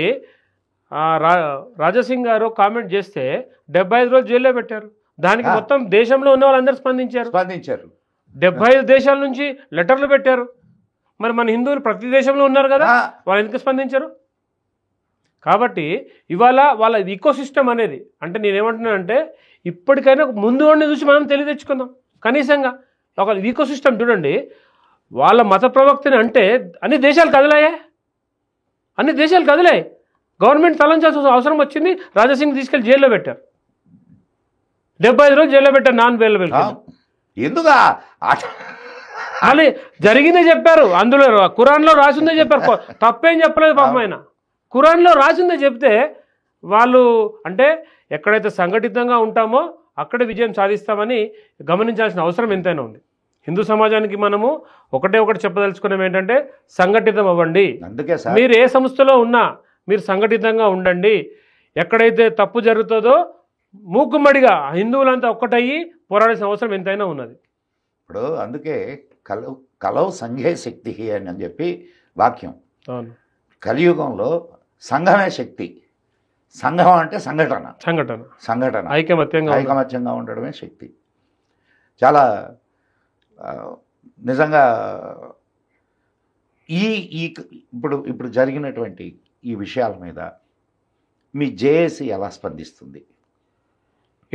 రాజాసింగ్ గారు కామెంట్ చేస్తే 75 రోజులు జైల్లో పెట్టారు. దానికి మొత్తం దేశంలో ఉన్న వాళ్ళందరూ స్పందించారు. 75 దేశాల నుంచి లెటర్లు పెట్టారు. మరి మన హిందువులు ప్రతి దేశంలో ఉన్నారు కదా, వాళ్ళు ఎందుకు స్పందించారు? కాబట్టి ఇవాళ వాళ్ళ ఈకోసిస్టమ్ అనేది, అంటే నేనేమంటున్నానంటే ఇప్పటికైనా ముందు వాడిని చూసి మనం తెలివి తెచ్చుకుందాం. కనీసంగా ఒక ఈకోసిస్టమ్ చూడండి. వాళ్ళ మత ప్రవక్తని అంటే అన్ని దేశాలు కదిలాయి. గవర్నమెంట్ తలంచాల్సిన అవసరం వచ్చింది. రాజాసింగ్ తీసుకెళ్లి జైల్లో పెట్టారు. 75 రోజులు జైల్లో పెట్టారు, నాన్ బెయిల్. ఎందుగా మళ్ళీ జరిగిందే చెప్పారు. అందులో ఖురాన్లో రాసిందే చెప్పారు, తప్పేం చెప్పలేదు పాపం ఆయన. ఖురాన్లో రాసిందే చెప్తే వాళ్ళు అంటే ఎక్కడైతే సంఘటితంగా ఉంటామో అక్కడే విజయం సాధిస్తామని గమనించాల్సిన అవసరం ఎంతైనా ఉంది. హిందూ సమాజానికి మనము ఒకటి చెప్పదలుచుకున్నాం ఏంటంటే సంఘటితం అవ్వండి. మీరు ఏ సంస్థలో ఉన్నా మీరు సంఘటితంగా ఉండండి. ఎక్కడైతే తప్పు జరుగుతుందో మూకుమ్మడిగా హిందువులంతా ఒక్కటయ్యి పోరాడాల్సిన అవసరం ఎంతైనా ఉన్నది. ఇప్పుడు అందుకే కలవు సంఘే శక్తి అని చెప్పి వాక్యం. కలియుగంలో సంఘమే శక్తి. సంఘం అంటే సంఘటన ఐకమత్యంగా ఉండడమే శక్తి. చాలా నిజంగా ఇప్పుడు జరిగినటువంటి ఈ విషయాల మీద మీ జేఏసీ ఎలా స్పందిస్తుంది?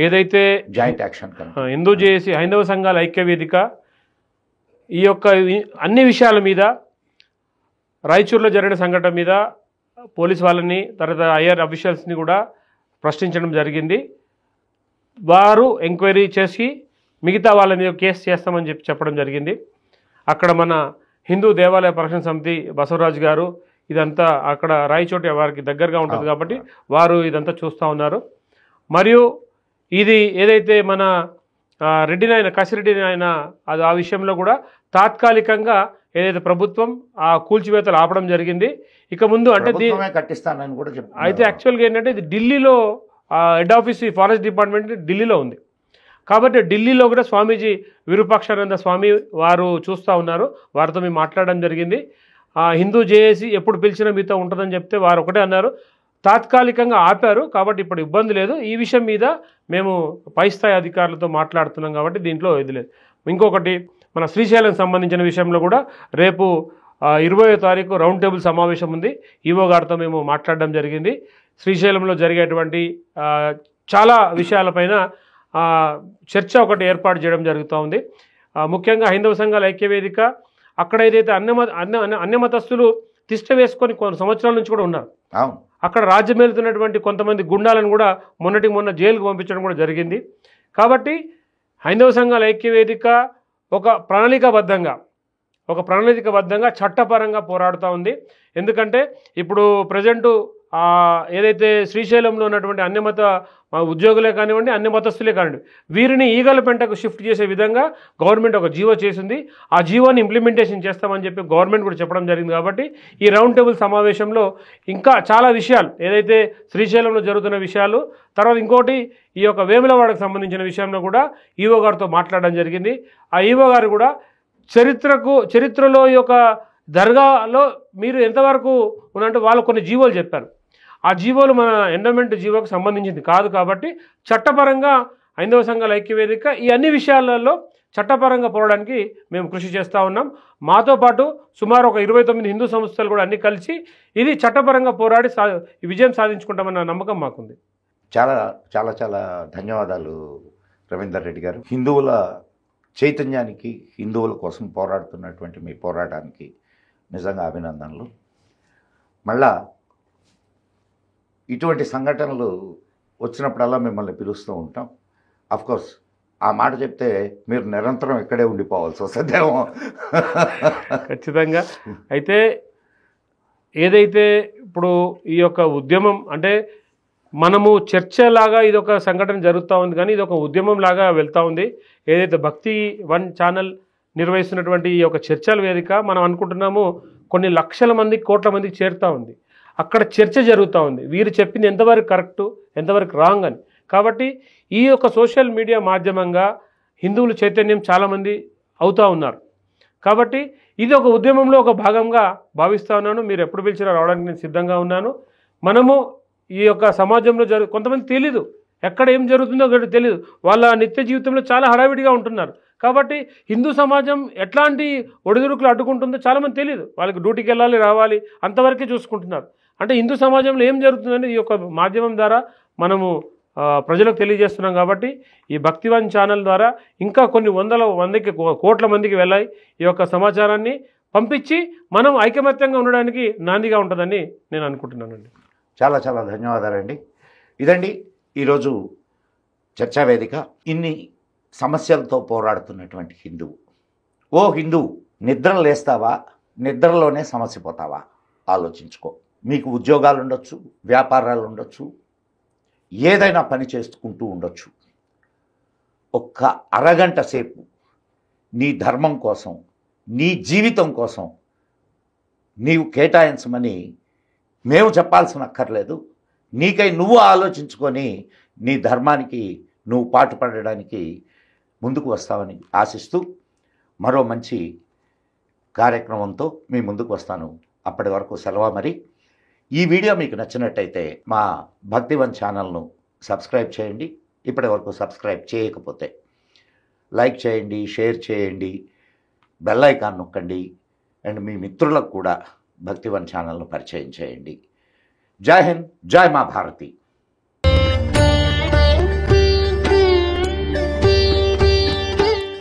ఏదైతే జాయింట్ యాక్షన్ హిందూ జేఏసీ హైందవ సంఘాల ఐక్య వేదిక ఈ యొక్క అన్ని విషయాల మీద, రాయచూరులో జరిగిన సంఘటన మీద పోలీస్ వాళ్ళని, తర్వాత ఐఆర్ అఫీషియల్స్ని కూడా ప్రశ్నించడం జరిగింది. వారు ఎంక్వైరీ చేసి మిగతా వాళ్ళ మీద కేసు చేస్తామని చెప్పడం జరిగింది. అక్కడ మన హిందూ దేవాలయ పరిరక్షణ సమితి బసవరాజు గారు ఇదంతా అక్కడ రాయచోటి వారికి దగ్గరగా ఉంటుంది కాబట్టి వారు ఇదంతా చూస్తూ ఉన్నారు. మరియు ఇది ఏదైతే మన కసిరెడ్డి నాయన అది ఆ విషయంలో కూడా తాత్కాలికంగా ఏదైతే ప్రభుత్వం ఆ కూల్చివేతలు ఆపడం జరిగింది. ఇక ముందు అంటే కట్టిస్తానని కూడా అయితే యాక్చువల్గా ఏంటంటే ఇది ఢిల్లీలో హెడ్ ఆఫీస్ ఫారెస్ట్ డిపార్ట్మెంట్ ఢిల్లీలో ఉంది. కాబట్టి ఢిల్లీలో కూడా స్వామీజీ విరూపాక్షానంద స్వామి వారు చూస్తూ ఉన్నారు. వారితో మేము మాట్లాడడం జరిగింది. హిందూ జేఏసీ ఎప్పుడు పిలిచినా మీతో ఉంటుందని చెప్తే వారు ఒకటే అన్నారు, తాత్కాలికంగా ఆపారు కాబట్టి ఇప్పుడు ఇబ్బంది లేదు. ఈ విషయం మీద మేము పై స్థాయి అధికారులతో మాట్లాడుతున్నాం కాబట్టి దీంట్లో ఇది లేదు. ఇంకొకటి మన శ్రీశైలం సంబంధించిన విషయంలో కూడా రేపు 20వ తారీఖు రౌండ్ టేబుల్ సమావేశం ఉంది. ఈవో గారితో మేము మాట్లాడడం జరిగింది. శ్రీశైలంలో జరిగేటువంటి చాలా విషయాలపైన చర్చ ఒకటి ఏర్పాటు చేయడం జరుగుతూ ఉంది. ముఖ్యంగా హైందవ సంఘాల ఐక్యవేదిక అక్కడ ఏదైతే అన్యమతస్తులు తిష్ట వేసుకొని కొన్ని సంవత్సరాల నుంచి కూడా ఉన్నారు. అక్కడ రాజ్యమేలుతున్నటువంటి కొంతమంది గుండాలను కూడా మొన్న జైలుకు పంపించడం కూడా జరిగింది. కాబట్టి హైందవ సంఘాల ఐక్యవేదిక ఒక ప్రణాళికబద్ధంగా చట్టపరంగా పోరాడుతూ ఉంది. ఎందుకంటే ఇప్పుడు ప్రజెంటు ఏదైతే శ్రీశైలంలో ఉన్నటువంటి అన్యమత ఉద్యోగులే కానివ్వండి, అన్ని మతస్థులే కానివ్వండి, వీరిని ఈగలపెంటకు షిఫ్ట్ చేసే విధంగా గవర్నమెంట్ ఒక జీవో చేసింది. ఆ జీవోని ఇంప్లిమెంటేషన్ చేస్తామని చెప్పి గవర్నమెంట్ కూడా చెప్పడం జరిగింది. కాబట్టి ఈ రౌండ్ టేబుల్ సమావేశంలో ఇంకా చాలా విషయాలు, ఏదైతే శ్రీశైలంలో జరుగుతున్న విషయాలు, తర్వాత ఇంకోటి ఈ యొక్క వేములవాడకు సంబంధించిన విషయంలో కూడా ఈవో గారితో మాట్లాడడం జరిగింది. ఆ ఈవో గారు కూడా చరిత్రలో ఈ యొక్క దర్గాలో మీరు ఎంతవరకు ఉన్నట్టు వాళ్ళు కొన్ని జీవోలు చెప్పారు. ఆ జీవోలు మన ఎండోమెంట్ జీవోకు సంబంధించింది కాదు. కాబట్టి చట్టపరంగా హైందవ సంఘాల ఐక్యవేదిక ఈ అన్ని విషయాలలో చట్టపరంగా పోవడానికి మేము కృషి చేస్తూ ఉన్నాం. మాతో పాటు సుమారు ఒక 29 హిందూ సంస్థలు కూడా అన్ని కలిసి ఇది చట్టపరంగా పోరాడి విజయం సాధించుకుంటామన్న నమ్మకం మాకుంది. చాలా చాలా చాలా ధన్యవాదాలు రవీందర్ రెడ్డి గారు. హిందువుల చైతన్యానికి, హిందువుల కోసం పోరాడుతున్నటువంటి మీ పోరాటానికి నిజంగా అభినందనలు. మళ్ళా ఇటువంటి సంఘటనలు వచ్చినప్పుడల్లా మిమ్మల్ని పిలుస్తూ ఉంటాం. కోర్స్ ఆ మాట చెప్తే మీరు నిరంతరం ఇక్కడే ఉండిపోవాల్సి వస్తుందేమో. ఖచ్చితంగా. అయితే ఏదైతే ఇప్పుడు ఈ యొక్క ఉద్యమం అంటే మనము చర్చలాగా ఇది ఒక సంఘటన జరుగుతూ ఉంది, కానీ ఇది ఒక ఉద్యమం లాగా వెళ్తూ ఉంది. ఏదైతే భక్తి వన్ ఛానల్ నిర్వహిస్తున్నటువంటి ఈ యొక్క చర్చల వేదిక మనం అనుకుంటున్నాము కొన్ని లక్షల మందికి, కోట్ల మందికి చేరుతూ ఉంది. అక్కడ చర్చ జరుగుతూ ఉంది, వీరు చెప్పింది ఎంతవరకు కరెక్టు, ఎంతవరకు రాంగ్ అని. కాబట్టి ఈ యొక్క సోషల్ మీడియా మాధ్యమంగా హిందువుల చైతన్యం చాలామంది అవుతూ ఉన్నారు. కాబట్టి ఇది ఒక ఉద్యమంలో ఒక భాగంగా భావిస్తూ ఉన్నాను. మీరు ఎప్పుడు పిలిచినా రావడానికి నేను సిద్ధంగా ఉన్నాను. మనము ఈ యొక్క సమాజంలో కొంతమంది తెలీదు, ఎక్కడ ఏం జరుగుతుందో తెలియదు, వాళ్ళ నిత్య జీవితంలో చాలా హడావిడిగా ఉంటున్నారు. కాబట్టి హిందూ సమాజం ఎట్లాంటి ఒడిదుడుకులు అడ్డుకుంటుందో చాలామంది తెలియదు. వాళ్ళకి డ్యూటీకి వెళ్ళాలి, రావాలి, అంతవరకే చూసుకుంటున్నారు. అంటే హిందూ సమాజంలో ఏం జరుగుతుందని ఈ యొక్క మాధ్యమం ద్వారా మనము ప్రజలకు తెలియజేస్తున్నాం. కాబట్టి ఈ భక్తివన్ ఛానల్ ద్వారా ఇంకా కొన్ని మందికి, కోట్ల మందికి వెళ్ళాయి ఈ యొక్క సమాచారాన్ని పంపించి మనం ఐకమత్యంగా ఉండడానికి నాందిగా ఉంటుందని నేను అనుకుంటున్నానండి. చాలా చాలా ధన్యవాదాలండి. ఇదండి ఈరోజు చర్చావేదిక. ఇన్ని సమస్యలతో పోరాడుతున్నటువంటి హిందువు. ఓ హిందువు, నిద్ర లేస్తావా, నిద్రలోనే సమస్య పోతావా? ఆలోచించుకో. మీకు ఉద్యోగాలు ఉండొచ్చు, వ్యాపారాలు ఉండొచ్చు, ఏదైనా పని చేసుకుంటూ ఉండొచ్చు. ఒక్క అరగంట సేపు నీ ధర్మం కోసం, నీ జీవితం కోసం నీవు కేటాయించమని మేము చెప్పాల్సిన అక్కర్లేదు. నీకై నువ్వు ఆలోచించుకొని నీ ధర్మానికి నువ్వు పాటుపడడానికి ముందుకు వస్తావని ఆశిస్తూ మరో మంచి కార్యక్రమంతో మీ ముందుకు వస్తాను. అప్పటి వరకు సెలవు. మరి ఈ వీడియో మీకు నచ్చినట్టయితే మా భక్తివన్ ఛానల్ను సబ్స్క్రైబ్ చేయండి. ఇప్పటి వరకు సబ్స్క్రైబ్ చేయకపోతే లైక్ చేయండి, షేర్ చేయండి, బెల్ ఐకాన్ నొక్కండి. అండ్ మీ మిత్రులకు కూడా భక్తివన్ ఛానల్ను పరిచయం చేయండి. జై హింద్, జై మా భారతి.